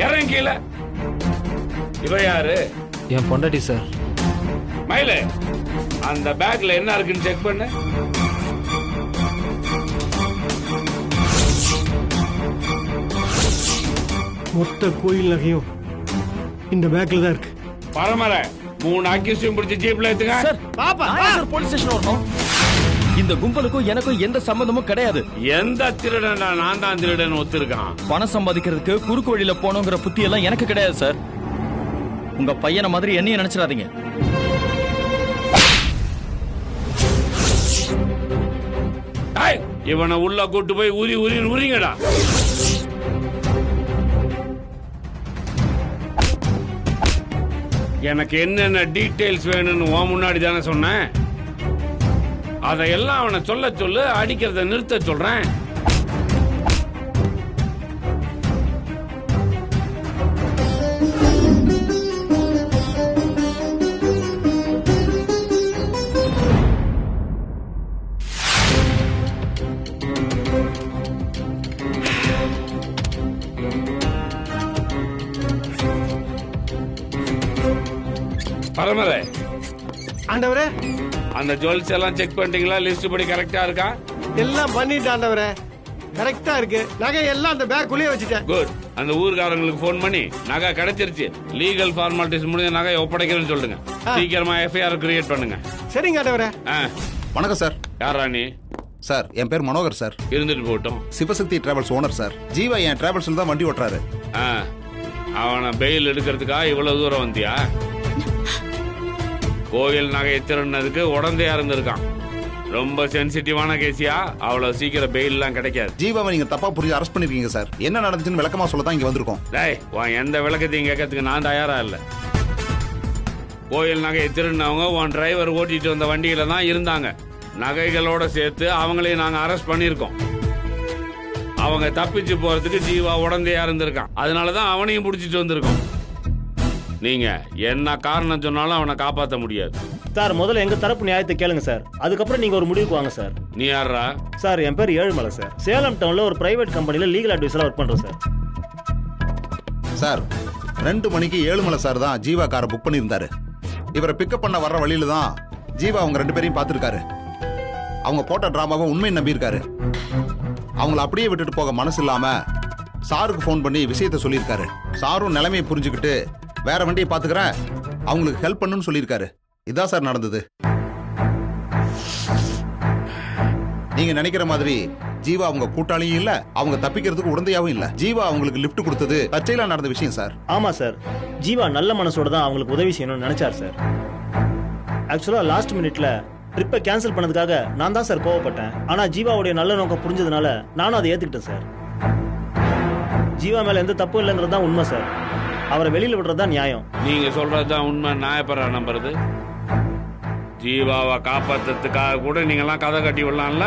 இறங்கல. இவ யாரு? என் பொண்டாட்டி சார். மயில, அந்த பேக்ல என்ன இருக்குன்னு செக் பண்ணு. மொத்த கோயில் நகையும் இந்த பேக்ல தான் இருக்கு. பரமர 3 அக்யூஸ்டையும் பிடிச்சி ஜீப்ல ஏத்துங்க. சார் பாப்பா சார் போலீஸ் ஸ்டேஷன் வரணும். இந்த கும்பலுக்கும் எனக்கும் எந்த சம்பந்தமும் கிடையாது. எந்த திருடன் நான் தான் திருடன் ஒத்துருக்கான். பணம் சம்பாதிக்கிறதுக்கு குறுக்கு வழியில போனோங்கிற புத்தி எல்லாம் எனக்கு கிடையாது சார். உங்க பையனை மாதிரி என்னையும் நினைச்சிடாதீங்க. இவனை உள்ள கூட்டு போய் உரி உரி உரிங்கடா. எனக்கு என்னென்ன டீடைல்ஸ் வேணும்னு முன்னாடி தானே சொன்னேன். அதையெல்லாம் அவனை சொல்ல சொல்லு, அடிக்கிறத நிறுத்த சொல்றேன். பரமரே, ஆண்டவரே, அந்த ஜுவல்ஸ் எல்லாம் செக் பண்ணிட்டீங்களா? லிஸ்ட் படி கரெக்டா இருக்கா? எல்லாம் பண்ணிட்டு ஆண்டவரே, கரெக்டா இருக்கு. நகை எல்லாம் அந்த பேக்குள்ளேயே வச்சுட்டேன். குட். அந்த ஊர்காரங்களுக்கு போன் பண்ணி நகை கிடைச்சிருச்சு, லீகல் ஃபார்மாலிட்டிஸ் முடிஞ்ச நகை ஒப்படைக்கிறேன்னு சொல்லுங்க. சீக்கிரமா எஃப்ஐஆர் கிரியேட் பண்ணுங்க. சரிங்க ஆண்டவரே. வணக்கம் சார். யாரா நீ? சார், என் பேர் மனோகர் சார். இருந்துட்டு போட்டோம். Sivasakthi travels owner sir. Jeeva என் டிராவல்ஸ்ல தான் வண்டி ஓட்டுறாரு. அவனை பெயில் எடுக்கிறதுக்கா இவ்வளவு தூரம் வந்தியா? கோயில் நகையை திருடினதுக்கு உடந்தையா இருந்திருக்கான். ரொம்ப சென்சிட்டிவான கேசியா, அவ்வளவு சீக்கிரம் பெயில் எல்லாம் கிடைக்காது. ஜீவாவை நீங்க தப்பா புரிஞ்சு அரெஸ்ட் பண்ணிருக்கீங்க சார். என்ன நடந்துச்சுன்னு விளக்கமா சொல்லதான் இங்க வந்திருக்கோம். டேய், உன் எந்த விளக்கத்தையும் கேட்கறதுக்கு நான் தயாரா இல்ல. கோயில் நகையை திருடினவங்க உன் டிரைவர் ஓட்டிட்டு வந்த வண்டியில தான் இருந்தாங்க. நகைகளோட சேர்த்து அவங்களையும் நாங்க அரெஸ்ட் பண்ணிருக்கோம். அவங்க தப்பிச்சு போறதுக்கு ஜீவா உடந்தையா இருந்திருக்கான். அதனாலதான் அவனையும் புடிச்சிட்டு வந்திருக்கோம். நீங்க என்ன காரணம் சொன்னாலும் அவனை காப்பாற்ற முடியாது சார். முதல்ல எங்க தரப்பு நியாயத்தை கேளுங்க சார், அதுக்கப்புறம் நீங்க ஒரு முடிவுக்கு வாங்க சார். நீ யாரா? சார், என் பேர் ஏழுமலை சார். சேலம் டவுன்ல ஒரு பிரைவேட் கம்பெனில லீகல் அட்வைசரா ஒர்க் பண்றேன் சார். சார், 2 மணிக்கு ஏழுமலை சார் தான் ஜீவா காரை புக் பண்ணியிருந்தாரு. இவரை பிக்கப் பண்ண வர்ற வழியில தான் ஜீவா அவங்க 2 பேரையும் பார்த்திருக்காரு. அவங்க போட்ட டிராமாவை உண்மை நம்பியிருக்காரு. அவங்கள அப்படியே விட்டுட்டு போக மனசு இல்லாம சாருக்கு போன் பண்ணி விஷயத்த சொல்லியிருக்காரு. சாரும் நிலைமையை புரிஞ்சுக்கிட்டு வேற வண்டியை பாத்துக்கிறேன், அவங்களுக்கு ஹெல்ப் பண்ணுன்னு சொல்லியிருக்காரு. இதான் சார் நடந்தது. நீங்க நினைக்கிற மாதிரி ஜீவா அவங்க கூட்டாளியும் இல்ல, அவங்க தப்பிக்கிறதுக்கு உடந்தையாவும் இல்ல. ஜீவா அவங்களுக்கு லிஃப்ட் கொடுத்தது தற்செயலா நடந்த விஷயம் சார். ஆமா சார், ஜீவா நல்ல மனசோட தான் அவங்களுக்கு உதவி செய்யணும்னு நினைச்சார் சார். ஆக்சுவலா லாஸ்ட் மினிட்ல ட்ரிப்பை கேன்சல் பண்ணதுக்காக நான் தான் சார் கோவப்பட்டேன். ஆனா ஜீவாவுடைய நல்ல நோக்கம் புரிஞ்சதுனால நானும் அதை ஏத்துக்கிட்டேன் சார். ஜீவா மேல எந்த தப்பும் இல்லைங்கிறது தான் உண்மை சார். அவரை வெளியில விடுறதுதான் நியாயம். நீங்க சொல்றதுதான் உண்மை. நியாயப்படுற நம்புறது. ஜீவாவை காப்பாத்துறதுக்காக கூட நீங்க எல்லாம் கதை கட்டி விடலாம்ல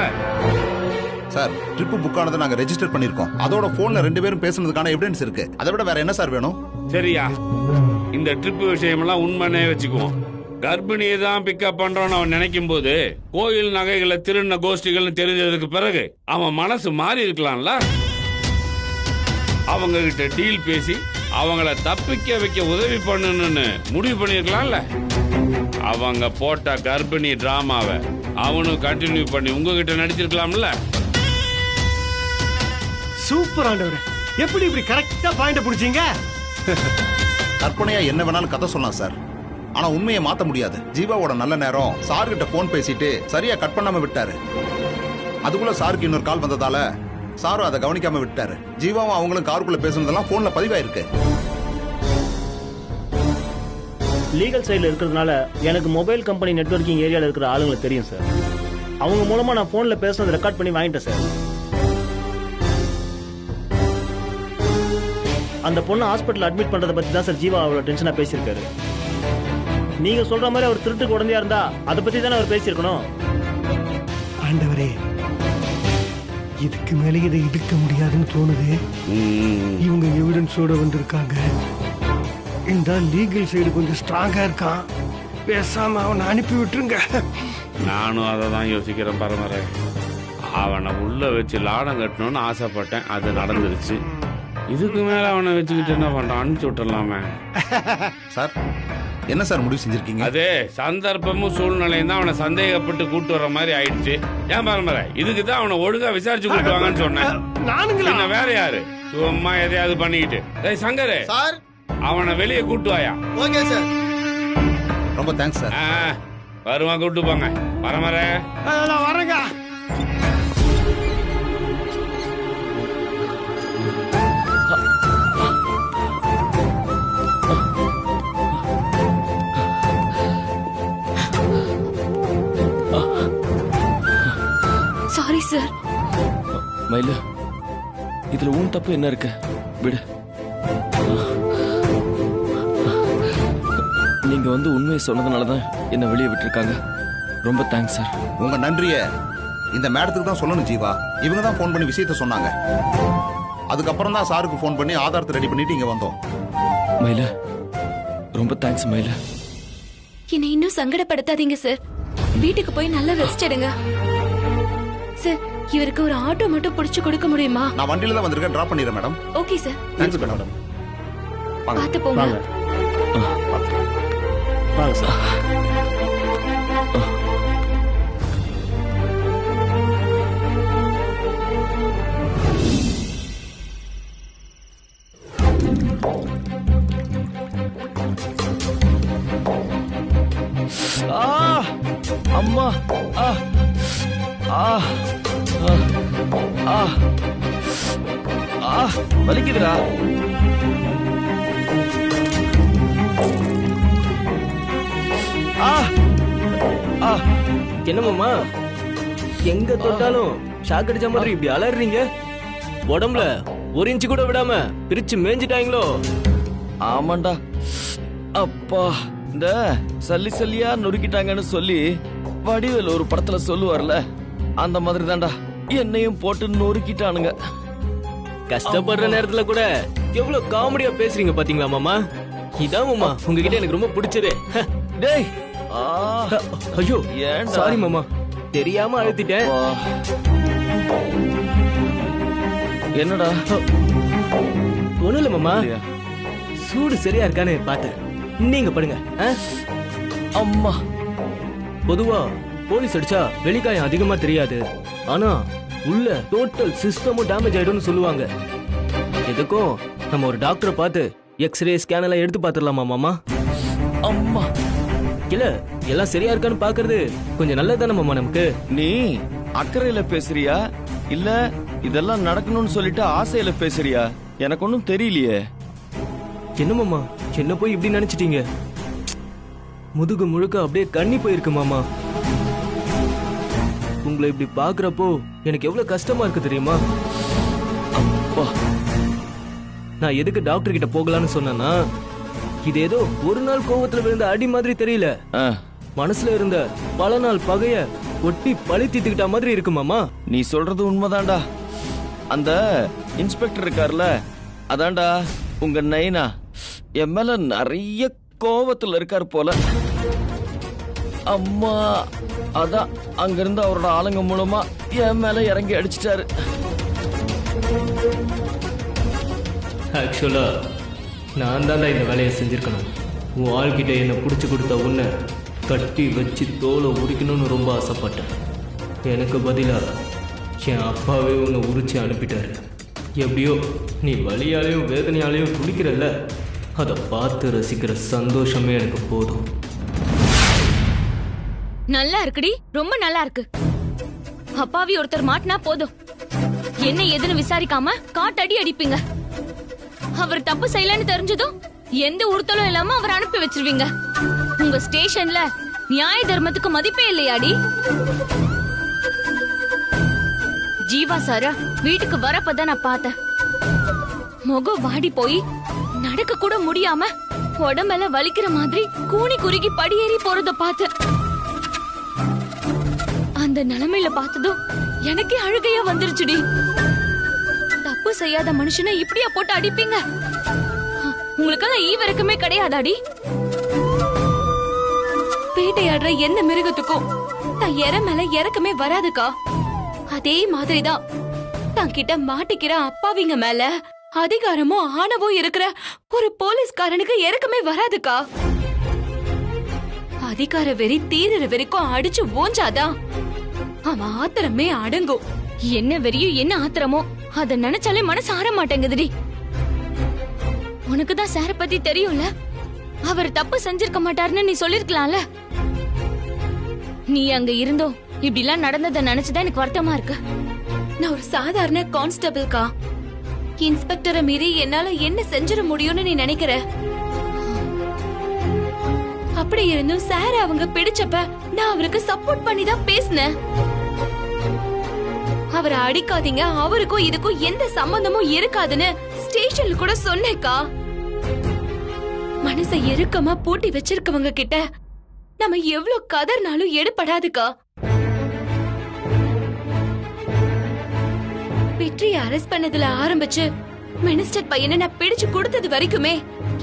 சார். ட்ரிப் புக் ஆனதை நாங்க ரெஜிஸ்டர் பண்ணிருக்கோம். அதோட போன்ல 2 பேரும் பேசுனதுக்கான எவிடன்ஸ் இருக்கு. அதை விட வேற என்ன சார் வேணும்? சரியா? இந்த ட்ரிப் விஷயமெல்லாம் உண்மைனே வச்சுக்குவோம். கர்ப்பிணியை தான் பிக்கப் பண்றோம்னு அவன் நினைக்கும் போது கோயில் நகைகளை திருடின கோஷ்டிகள்னு தெரிஞ்சதுக்கு பிறகு அவன் மனசு மாறி இருக்கலாம்ல. அவங்க கிட்ட டீல் பேசி அவங்கள தப்பிக்க வைக்க உதவி பண்ணணும்னு முடிவு பண்ணிருக்கலாம்ல. அவங்க போட்ட கர்ப்பிணி டிராமாவை அவனும் கண்டினியூ பண்ணி உங்ககிட்ட நடிச்சிருக்கலாம்ல. சூப்பர் ஆண்டவரே, எப்படி இப்படி கரெக்டா பாயிண்ட் புடிச்சீங்க? கற்பனையா என்ன வேணாலும் கதை சொல்லலாம் சார், ஆனா உண்மையை மாத்த முடியாது. ஜீவாவோட நல்ல நேரம் சார் கிட்ட போன் பேசிட்டு சரியா கட் பண்ணாம விட்டாரு. அதுக்குள்ள சாருக்கு இன்னொரு கால் வந்ததால சாரும் அதை கவனிக்காம விட்டாரு. ஜீவாவும் அவங்களும் காருக்குள்ள பேசுனதெல்லாம் போன்ல பதிவாயிருக்கு. லீகல் சைடுல இருக்கிறதுனால எனக்கு மொபைல் கம்பெனி நெட்வொர்க்கிங் ஏரியால இருக்கிற ஆளுங்களுக்கு தெரியும் சார். அவங்க மூலமா நான் போன்ல பேசுனதை ரெக்கார்ட் பண்ணி வாங்கிட்டேன் சார். அந்த பொண்ணு ஹாஸ்பிட்டல் அட்மிட் பண்றதை பத்தி தான் சார் ஜீவா அவ்வளவு டென்ஷனா பேசியிருக்காரு. நீங்க சொல்ற மாதிரி அவர் திருட்டுக்கு உடந்தையா இருந்தா அதை பத்தி தானே அவர் பேசியிருக்கணும். ஆண்டவரே, இதுக்கு மேலே இதை இழுக்க முடியாதுன்னு தோணுது. இவங்க எவிடன்ஸோட வந்திருக்காங்க. இந்த லீகல் சைடு கொஞ்சம் ஸ்ட்ராங்கா இருக்கான். பேசாம அவனை அனுப்பி விட்டுருங்க. நானும் அதை தான் யோசிக்கிறேன் பரமரை. அவனை உள்ள வச்சு லாடம் கட்டணும்னு ஆசைப்பட்டேன். அது நடந்துருச்சு. இதுக்கு மேல அவனை வச்சுக்கிட்டு என்ன பண்றான்? அனுப்பிச்சு விட்டுறலாமே. சார் என்ன சார் முடிவு செஞ்சிருக்கீங்க? அதே சந்தர்ப்பமும் சூழ்நிலையும் தான் அவனை சந்தேகப்பட்டு கூட்டு வர மாதிரி ஆயிடுச்சு. ஏன் பாருங்க, இதுக்கு தான் அவனை ஒழுங்கா விசாரிச்சு கூட்டு வாங்கன்னு சொன்னேன். நானுங்களா? என்ன வேற யாரு? சும்மா எதையாவது பண்ணிக்கிட்டு. டேய் சங்கரு, சார் அவனை வெளியே கூட்டு வாயா. Okay sir. ரொம்ப தேங்க்ஸ் சார். வருவான், கூட்டு போங்க. வரமர நான் வரேங்க. Sorry sir. மயிலு, இதுல உன் தப்பு என்ன இருக்கு? விடு. நீங்க வந்து உண்மையை சொன்னதுனாலதான் என்ன வெளியே விட்டுருக்காங்க. ரொம்ப தேங்க்ஸ் சார். உங்க நன்றிய இந்த மேடத்துக்கு தான் சொல்லணும் ஜீவா. இவங்க தான் ஃபோன் பண்ணி விஷயத்த சொன்னாங்க. அதுக்கப்புறம் தான் சாருக்கு ஃபோன் பண்ணி ஆதாரத்தை ரெடி பண்ணிட்டு இங்க வந்தோம். மயிலு, ரொம்ப தேங்க்ஸ் மயிலு. என்னை இன்னும் சங்கடப்படுத்தாதீங்க சார். வீட்டுக்கு போய் நல்லா ரெஸ்ட் எடுங்க சார். இவருக்கு ஒரு ஆட்டோ மட்டும் புடிச்சு கொடுக்க முடியுமா? நான் வண்டியில தான் வந்திருக்கேன். டிராப் பண்ணிடுறேன் madam. Okay sir. Thanks madam. பார்த்து போங்க. வாங்க வாங்க சார். அம்மா, வலிக்குதுடா. என்னமாமா எங்க தொட்டாலும் ஷாக் அடிச்ச மாதிரி இப்படி அலறீங்க? உடம்புல ஒரு இன்ச்சு கூட விடாம பிரிச்சு மேஞ்சிட்டாங்களோ? ஆமாண்டா. அப்பா, இந்த சல்லி சல்லியா நொறுக்கிட்டாங்கன்னு சொல்லி வடிவேல் ஒரு படத்துல சொல்லுவார்ல, அந்த மாதிரி தான்டா என்னையும் போட்டு நொறுக்கிட்டானுங்க. கஷ்டப்படுற நேரத்துல கூட எவ்வளவு காமெடியா பேசுறீங்க பாத்தீங்களா மாமா? இதான் மாமா உங்ககிட்ட எனக்கு ரொம்ப பிடிச்சது. டேய், ஐயோ ஏன்டா? சாரி மாமா, தெரியாம அழுத்திட்டேன். என்னடா? ஒண்ணும் இல்ல மாமா, இல்லையா? சூடு சரியா இருக்கான்னு பார்த்தேன். நீங்க படுங்க. அம்மா, பொதுவா போலீஸ் அடிச்சா வெளிக்காயம் அதிகமா தெரியாது, ஆனா உள்ள டோட்டல் சிஸ்டமும் டேமேஜ் ஆயிடும்னு சொல்லுவாங்க. எதுக்கும் நம்ம ஒரு டாக்டரை பார்த்து எக்ஸ்ரே ஸ்கேன் எல்லாம் எடுத்து பாத்துடலாமா மாமா? அம்மா, இல்ல எல்லாம் சரியா இருக்கான்னு பாக்குறது கொஞ்சம் நல்லதுதானே மாமா நமக்கு? நீ அக்கறையில பேசுறியா இல்ல இதெல்லாம் நடக்கணும்னு சொல்லிட்டு ஆசையில பேசுறியா? எனக்கு ஒன்னும் தெரியலையே. என்ன மாமா, என்ன போய் இப்படி நினைச்சிட்டீங்க? முதுகு முழுக்க அப்படியே கண்ணி போயிருக்கு மாமா. உங்களை இப்படி பாக்குறப்போ எனக்கு எவ்வளவு கஷ்டமா இருக்கு தெரியுமா? அப்பா, நான் எதுக்கு டாக்டர் கிட்ட போகலான்னு சொன்னா, இது ஏதோ ஒரு நாள் கோவத்துல விழுந்த அடி மாதிரி தெரியல. மனசுல இருந்த பல நாள் பகைய ஒட்டி பழி தீத்துக்கிட்ட மாதிரி இருக்கு மாமா. நீ சொல்றது உண்மைதான்டா. அந்த இன்ஸ்பெக்டர் இருக்கார்ல, அதான்டா உங்க நைனா என் மேல நிறைய கோவத்துல இருக்காரு போல. அம்மா, அதான் அங்கிருந்து அவரோட ஆளுங்க மூலமா என் மேல இறங்கி அடிச்சிட்டாரு. ஆக்சுவலா நான் தான் இந்த வேலையை செஞ்சிருக்கணும். உன் ஆள்கிட்ட என்னை பிடிச்சி கொடுத்த உன்னை கட்டி வச்சு தோலை உரிக்கணும்னு ரொம்ப ஆசைப்பட்டேன். எனக்கு பதிலா என் அப்பாவே உன்னை உரிச்சு அனுப்பிட்டாரு. எப்படியோ நீ வலியாலையும் வேதனையாலையும் துடிக்கிறல்ல, அதை பார்த்து ரசிக்கிற சந்தோஷமே எனக்கு போதும். நல்லா இருக்குடி, ரொம்ப நல்லா இருக்கு. அப்பாவி ஒருத்தர் மாட்டினா போதும், என்ன ஏதுன்னு விசாரிக்காம காட்டடி அடிப்பீங்க. அவர் தப்பு செய்யலன்னு தெரிஞ்சதும் எந்த உறுத்தலும் இல்லாம அவர் அனுப்பி வச்சிருவீங்க. உங்க ஸ்டேஷன்ல நியாய தர்மத்துக்கு மதிப்பே இல்லையாடி? ஜீவா சார வீட்டுக்கு வரப்பதான் நான் பார்த்தேன். முகம் வாடி போய் நடக்க கூட முடியாம உடம்பெல்லாம் வலிக்கிற மாதிரி கூனி குறுகி படியேறி போறத பார்த்தேன். அந்த நிலைமையில பார்த்ததும் எனக்கே அழுகையா வந்துருச்சுடி. தப்பு செய்யாத மனுஷனை இப்படியா போட்டு அடிப்பீங்க? உங்களுக்கெல்லாம் ஈவிரக்கமே கிடையாதாடி? வேட்டையாடுற எந்த மிருகத்துக்கும் தான் இற மேல இறக்கமே வராதுக்கா. அதே மாதிரிதான் தான் கிட்ட மாட்டிக்கிற அப்பாவிங்க மேல அதிகாரமும் ஆணவும் இருக்கிற ஒரு போலீஸ்காரனுக்கு இறக்கமே வராதுக்கா. அதிகார வெறி தீர வரைக்கும் அடிச்சு ஓஞ்சாதான் அவன் ஆத்திரமே அடங்கும். என்ன வெறியோ என்ன ஆத்திரமோ அத நினைச்சாலே மனசு ஆற மாட்டேங்குதுடி. உனக்கு தான் சார பத்தி தெரியும்ல, அவர் தப்பு செஞ்சிருக்க மாட்டாருன்னு நீ சொல்லிருக்கலாம்ல. நீ அங்க இருந்தோ இப்படி எல்லாம் நடந்ததை நினைச்சுதான் எனக்கு வருத்தமா இருக்கு. நான் ஒரு சாதாரண கான்ஸ்டபிள்கா. இன்ஸ்பெக்டரை மீறி என்னால என்ன செஞ்சிட முடியும்னு நீ நினைக்கிற? அப்படி இருந்தும் சார் அவங்க பிடிச்சப்ப நான் அவருக்கு சப்போர்ட் பண்ணி தான் பேசினேன். அவரை அடிக்காதீங்க, அவருக்கும் இதுக்கும் எந்த சம்பந்தமும் இருக்காதுன்னு ஸ்டேஷன்ல கூட சொன்னேக்கா. மனசை இறுக்கமா பூட்டி வச்சிருக்கவங்க கிட்ட நம்ம எவ்வளவு கதர்னாலும் எடுபடாதுக்கா. வெற்றியை அரெஸ்ட் பண்ணதுல ஆரம்பிச்சு மினிஸ்டர் பையனை நான் பிடிச்சு கொடுத்தது வரைக்குமே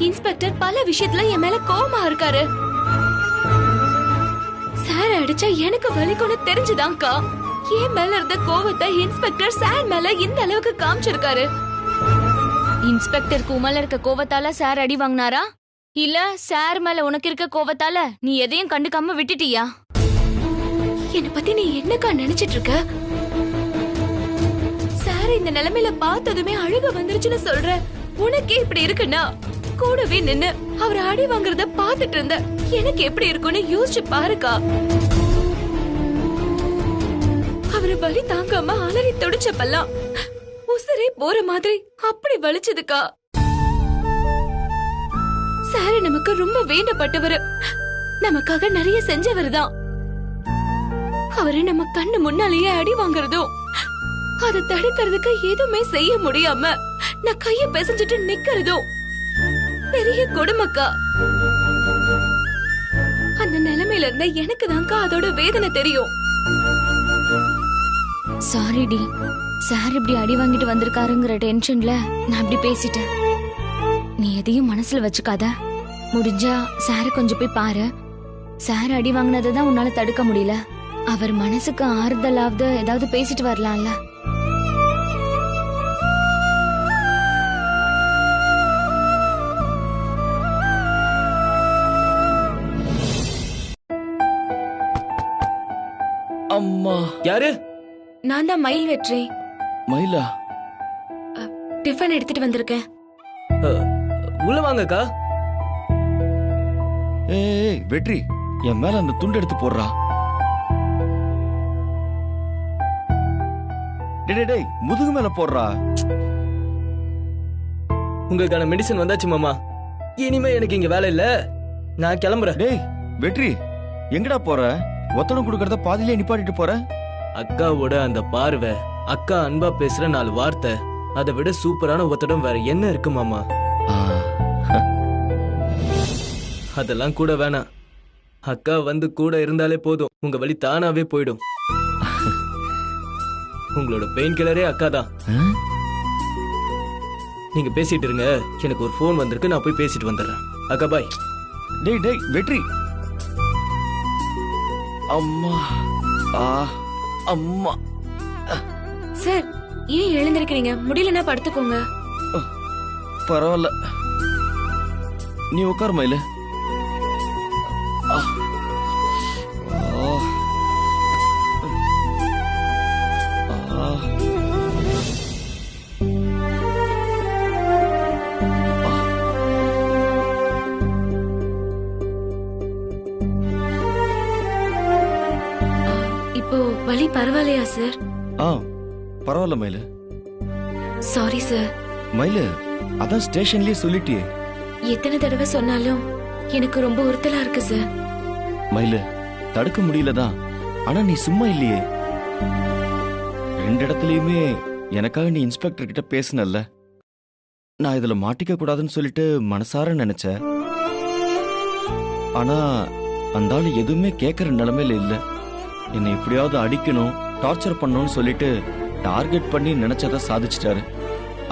இன்ஸ்பெக்டர் பல விஷயத்துல என் மேல கோவமா இருக்காரு. சார் அடிச்சா எனக்கு வலிக்கும்னு தெரிஞ்சுதான்க்கா என் மேல இருந்த கோவத்தை இன்ஸ்பெக்டர் சார் மேல இந்த அளவுக்கு காமிச்சிருக்காரு. இன்ஸ்பெக்டர் குமல இருக்க கோவத்தால சார் அடி வாங்கினாரா, இல்ல சார் மேல உனக்கு இருக்க கோவத்தால நீ எதையும் கண்டுக்காம விட்டுட்டியா? என்ன பத்தி நீ என்னக்கா நினைச்சிட்டு இருக்க? சார் இந்த நிலைமையில பார்த்ததுமே அழுக வந்துருச்சுன்னு சொல்ற. உனக்கே இப்படி இருக்குன்னா கூடவே நின்னு அவர் அடி வாங்குறத பாத்துட்டு இருந்த எனக்கு எப்படி இருக்கும்னு யோசிச்சு பாருக்கா. அவரு வலி தாங்காம அலறி துடிச்சப்பெல்லாம் உசுரே போற மாதிரி அப்படி வலிச்சதுக்கா. சார் நமக்கு ரொம்ப வேண்டப்பட்டவரு, நமக்காக நிறைய செஞ்சவர் தான். அவரு நம்ம கண்ணு முன்னாலேயே அடி வாங்குறதும் அதை தடுக்கிறதுக்கு எதுவுமே செய்ய முடியாம நான் கைய பிசைஞ்சிட்டு நிக்கிறதும் பெரிய கொடுமைக்கா. அந்த நிலைமையில இருந்த எனக்கு தான்க்கா அதோட வேதனை தெரியும். சாரிடி, சார் இப்படி அடி வாங்கிட்டு வந்திருக்காருங்கிற டென்ஷன்ல நான் அப்படி பேசிட்டேன். நீ எதையும் மனசுல வச்சுக்காத. முடிஞ்சா சார கொஞ்சம் போய் பாரு. சார் அடி வாங்கினதை தான் உன்னால தடுக்க முடியல. அவர் மனசுக்கு ஆறுதலாவது ஏதாவது பேசிட்டு வரலாம்ல. அம்மா. யாரு? நான் தான் மயில் வெற்றி. மயிலா? டிஃபன் எடுத்துட்டு வந்திருக்கேன். உள்ள வாங்கக்கா. ஏய் வெற்றி, என் மேல அந்த துண்டு எடுத்து போடுறா. டேய் முதுகு மேல போடுறா. உங்களுக்கான மெடிசன் வந்தாச்சு மாமா. இனிமே எனக்கு இங்க வேலை இல்ல, நான் கிளம்புறேன். டேய் வெற்றி, எங்கடா போற? ஒத்தடம் கொடுக்கறத பாதியிலே நிப்பாட்டிட்டு போற. அக்காவோட அந்த பார்வை, அக்கா அன்பா பேசுற 4 வார்த்தை, அதை விட சூப்பரான ஒத்தடம் வேற என்ன இருக்கு மாமா? அதெல்லாம் கூட வேணாம். அக்கா வந்து கூட இருந்தாலே போதும், உங்க வலி தானாவே போயிடும். உங்களோட பெயின் கில்லரே அக்கா தான். நீங்க பேசிட்டு இருங்க, எனக்கு ஒரு போன் வந்திருக்கு, நான் போய் பேசிட்டு வந்துடுறேன். அக்கா பாய். டேய் டேய் வெற்றி. அம்மா. அம்மா. சார் ஏன் எழுந்திருக்கிறீங்க? முடியலன்னா படுத்துக்கோங்க. பரவாயில்ல, நீ உட்கார் மயிலு. இப்போ வலி பரவாயில்லையா சார்? பரவாயில்ல மயிலு. Sorry sir. மயிலு, அதான் ஸ்டேஷன்லயே சொல்லிட்டியே. எத்தனை தடவை சொன்னாலும் எனக்கு ரொம்ப உறுத்தலா இருக்கு சார். மயிலு, தடுக்க முடியலதான், ஆனா நீ சும்மா இல்லையே. 2 இடத்துலயுமே எனக்காக நீ இன்ஸ்பெக்டர் கிட்ட பேசினல்ல. நான் இதுல மாட்டிக்க கூடாதுன்னு சொல்லிட்டு மனசார நினைச்சேன். ஆனா அந்த ஆளு எதுவுமே கேட்கற நிலைமையில இல்ல. என்னை எப்படியாவது அடிக்கணும், டார்ச்சர் பண்ணணும்னு சொல்லிட்டு டார்கெட் பண்ணி நினைச்சதை சாதிச்சிட்டாரு.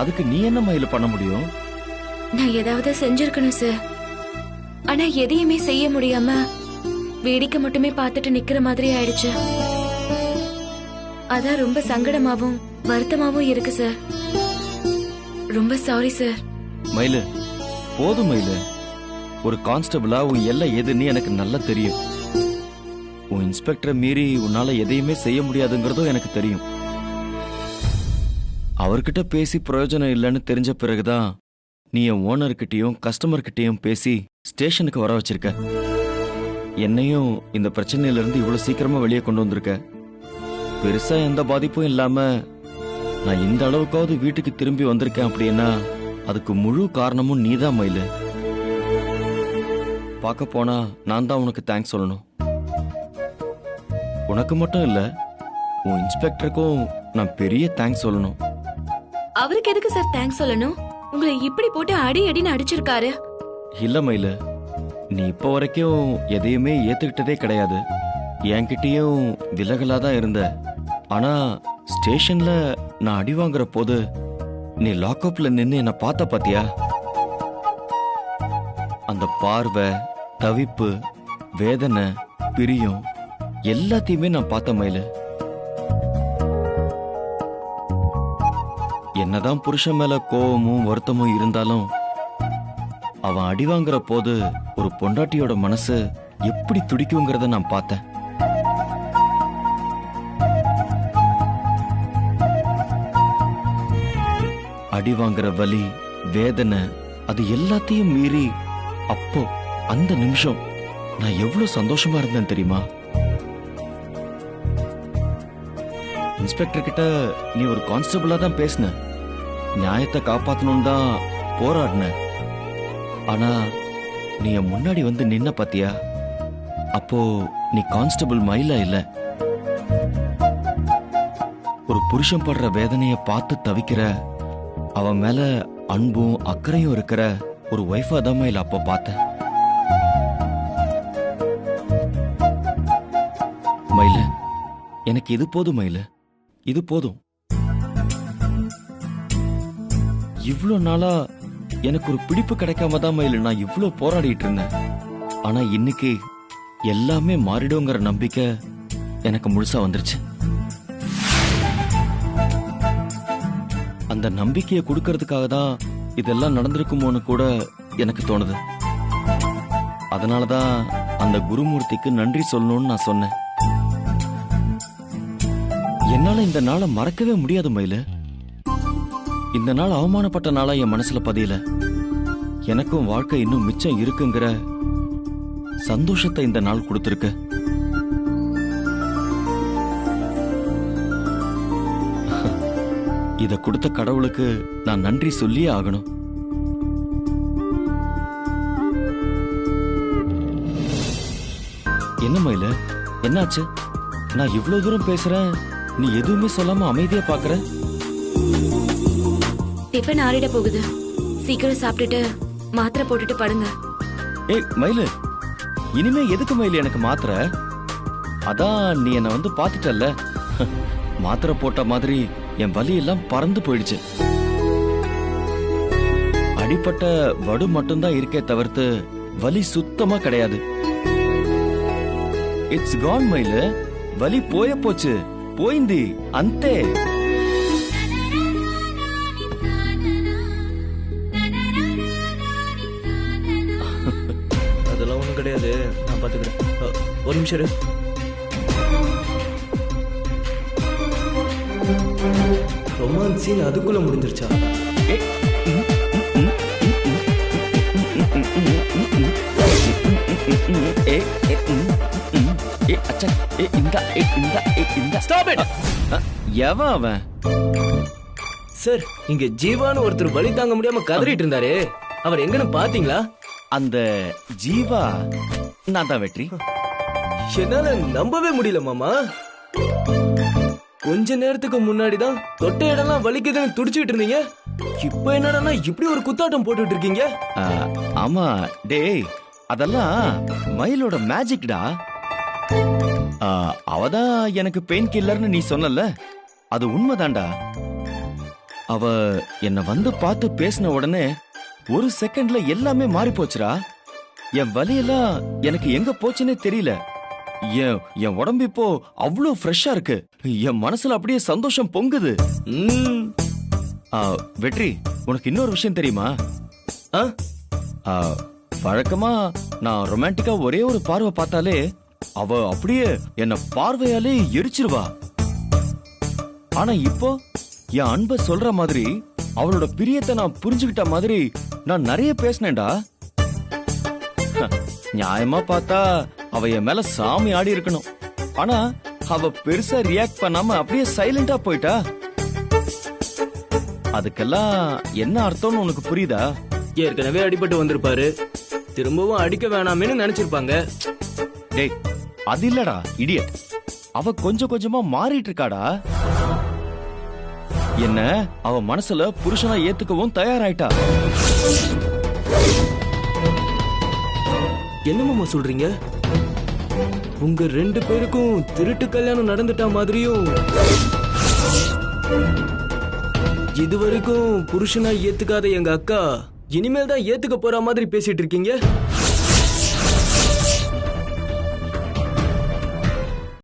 அதுக்கு நீ என்ன மயில பண்ண முடியும்? நான் ஏதாவது செஞ்சிருக்கணும் சார். ஆனா எதையுமே செய்ய முடியாம வேடிக்கை மட்டுமே பார்த்துட்டு நிக்கிற மாதிரி ஆயிடுச்சு. அதான் ரொம்ப சங்கடமாவும் வருத்தமாவும் இருக்கு சார். ரொம்ப சாரி சார். மயிலு போதும் மயிலு. ஒரு கான்ஸ்டபிளா உன் எல்லை எதுன்னு எனக்கு நல்லா தெரியும். உன் இன்ஸ்பெக்டரை மீறி உன்னால எதையுமே செய்ய முடியாதுங்கிறதும் எனக்கு தெரியும். அவர்கிட்ட பேசி பிரயோஜனம் இல்லைன்னு தெரிஞ்ச பிறகுதான் நீ என் ஓனர்கிட்டயும் கஸ்டமர்கிட்டயும் பேசி ஸ்டேஷனுக்கு வர வச்சிருக்க. என்னையும் இந்த பிரச்சனையில இருந்து இவ்வளவு சீக்கிரமா வெளியே கொண்டு வந்திருக்க. பெருசா எந்த பாதிப்பும் இல்லாம நான் இந்த அளவுக்காவது வீட்டுக்கு திரும்பி வந்திருக்கேன் அப்படின்னா அதுக்கு முழு காரணமும் நீதான் மயிலு. பார்க்க போனா நான் தான் உனக்கு தேங்க்ஸ் சொல்லணும். உனக்கு மட்டும் இல்ல, உன் இன்ஸ்பெக்டருக்கும் நான் பெரிய தேங்க்ஸ் சொல்லணும். அவருக்கு எதுக்கு சார் தேங்க்ஸ் சொல்லணும்? உங்களை இப்படி போட்டு அடி அடின்னு அடிச்சிருக்காரு. இல்ல மயிலு, நீ இப்ப வரைக்கும் எதையுமே ஏத்துக்கிட்டதே கிடையாது. என்கிட்டயும் விலகலாதான் இருந்த. ஆனா ஸ்டேஷன்ல நான் அடி வாங்குற போது நீ லாக்அப்ல நின்னு என்ன பார்த்த பாத்தியா? அந்த பார்வை, தவிப்பு, வேதனை, பிரியம் எல்லாத்தையுமே நான் பார்த்த மயிலு. என்னதான் புருஷன் மேல கோவமும் வருத்தமும் இருந்தாலும் அவன் அடி வாங்குற போது ஒரு பொண்டாட்டியோட மனசு எப்படி துடிக்குங்கிறத நான் பார்த்தேன். அடி வாங்குற வலி, வேதனை, அது எல்லாத்தையும் மீறி அப்போ அந்த நிமிஷம் நான் எவ்வளவு சந்தோஷமா இருந்தேன் தெரியுமா? இன்ஸ்பெக்டர் கிட்ட நீ ஒரு கான்ஸ்டபிளா தான் பேசின, நியாயத்தை காப்பாத்தணும் தான் போராடின. ஆனா நீ என் முன்னாடி வந்து நின்ன பாத்தியா? அப்போ நீ கான்ஸ்டபிள் மயிலா இல்ல, ஒரு புருஷன் படுற வேதனைய பார்த்து தவிக்கிற, அவன் மேல அன்பும் அக்கறையும் இருக்கிற ஒரு ஒய்ஃபா தான் மயில அப்ப பார்த்தேன். மயில, எனக்கு இது போதும் மயில, இது போதும். இவ்ளோ நாளா எனக்கு ஒரு பிடிப்பு கிடைக்காம தான் மயில நான் இவ்ளோ போராடிட்டு இருந்தேன். ஆனா இன்னைக்கு எல்லாமே மாறிடுங்கிற நம்பிக்கை எனக்கு முழுசா வந்துருச்சு. அந்த நம்பிக்கையை கொடுக்கறதுக்காக தான் இதெல்லாம் நடந்திருக்குமோன்னு கூட எனக்கு தோணுது. அதனாலதான் அந்த குருமூர்த்திக்கு நன்றி சொல்லணும்னு நான் சொன்னேன். என்னால இந்த நாளை மறக்கவே முடியாது மயில. இந்த நாள் அவமானப்பட்ட நாளா என் மனசுல பதியல. எனக்கும் வாழ்க்கை இன்னும் மிச்சம் இருக்குங்கிற சந்தோஷத்தை இந்த நாள் கொடுத்திருக்கு. இத கொடுத்த கடவுளுக்கு நான் நன்றி சொல்லியே ஆகணும். என்ன மயில, என்னாச்சு? நான் இவ்வளவு தூரம் பேசுறேன், நீ எதுவுமே சொல்லாம அமைதியா பாக்குற? டிஃபன் ஆறிட போகுது, சீக்கிரம் சாப்பிட்டுட்டு மாத்திரை போட்டுட்டு படுங்க. ஏய் மயிலு, இனிமே எதுக்கு மயிலு எனக்கு மாத்திரை? அதான் நீ என்ன வந்து பாத்துட்டல்ல, மாத்திரை போட்ட மாதிரி என் வலி எல்லாம் பறந்து போயிடுச்சு. அடிப்பட்ட வடு மட்டும்தான் இருக்கே தவிர்த்து வலி சுத்தமா கிடையாது. இட்ஸ் கான் மயிலு, வலி போய போச்சு, போயிந்தி அந்தே. அதெல்லாம் ஒண்ணும் கிடையாது, நான் பாத்துக்கிறேன். ஒரு நிமிஷம் இரு. ரொமான்ஸ் சீன் அதுக்குள்ள முடிஞ்சிருச்சா? எவன் அவன்? சார், இங்க ஜீவான்னு ஒருத்தர் வலி தாங்க முடியாம கதறிட்டு இருந்தாரு, அவர் எங்கன்னு பாத்தீங்களா? அந்த ஜீவா நான் தான் வெற்றி. என்னால நம்பவே முடியல மாமா. கொஞ்ச நேரத்துக்கு முன்னாடிதான் தொட்ட இடம்லாம் வலிக்குதுன்னு துடிச்சுட்டு இருந்தீங்க, இப்ப என்னடா இப்படி ஒரு குத்தாட்டம் போட்டுட்டு இருக்கீங்க? ஆமா டேய், அதெல்லாம் மயிலோட மேஜிக்டா. அவதான் எனக்கு பெயின் கில்லர்னு நீ சொன்னல, அது உண்மைதான்டா. அவ என்ன வந்து பார்த்து பேசின உடனே ஒரு செகண்ட்ல எல்லாமே மாறி போச்சுடா. என் வலியெல்லாம் எனக்கு எங்க போச்சுன்னே தெரியல. என் உடம்பு இப்போ அவ்வளவு ஃப்ரெஷ்ஷா இருக்கு. என் மனசுல அப்படியே சந்தோஷம் பொங்குது. வெற்றி, உனக்கு இன்னொரு விஷயம் தெரியுமா? ஆ வழக்கமா நான் ரொமான்டிக்கா ஒரே ஒரு பார்வை பார்த்தாலே அவ அப்படியே என்ன பார்வையாலே எரிச்சிருவா. ஆனா இப்போ என் அன்பை சொல்ற மாதிரி அவளோட பிரியத்தை நான் புரிஞ்சுக்கிட்ட மாதிரி நான் நிறைய பேசினேன்டா. நியாயமா பார்த்தா அவ என் மேல சாமி ஆடி இருக்கணும். ஆனா அவ பெருசா ரியாக்ட் பண்ணாம அப்படியே சைலண்டா போயிட்டா. அதுக்கெல்லாம் என்ன அர்த்தம்னு உனக்கு புரியுதா? ஏற்கனவே அடிபட்டு வந்திருப்பாரு, திரும்பவும் அடிக்க வேணாமேன்னு நினைச்சிருப்பாங்க. டேய், அது இல்லடா இடியட். அவ கொஞ்சம் கொஞ்சமா மாறிட்டு இருக்காடா. என்ன அவ மனசுல புருஷனா ஏத்துக்கவும் தயாராயிட்டா. என்ன மாமா சொல்றீங்க? உங்க 2 பேருக்கும் திருட்டு கல்யாணம் நடந்துட்டா மாதிரியும், இதுவரைக்கும் புருஷனா ஏத்துக்காத எங்க அக்கா இனிமேல் தான் ஏத்துக்க போற மாதிரி பேசிட்டு இருக்கீங்க.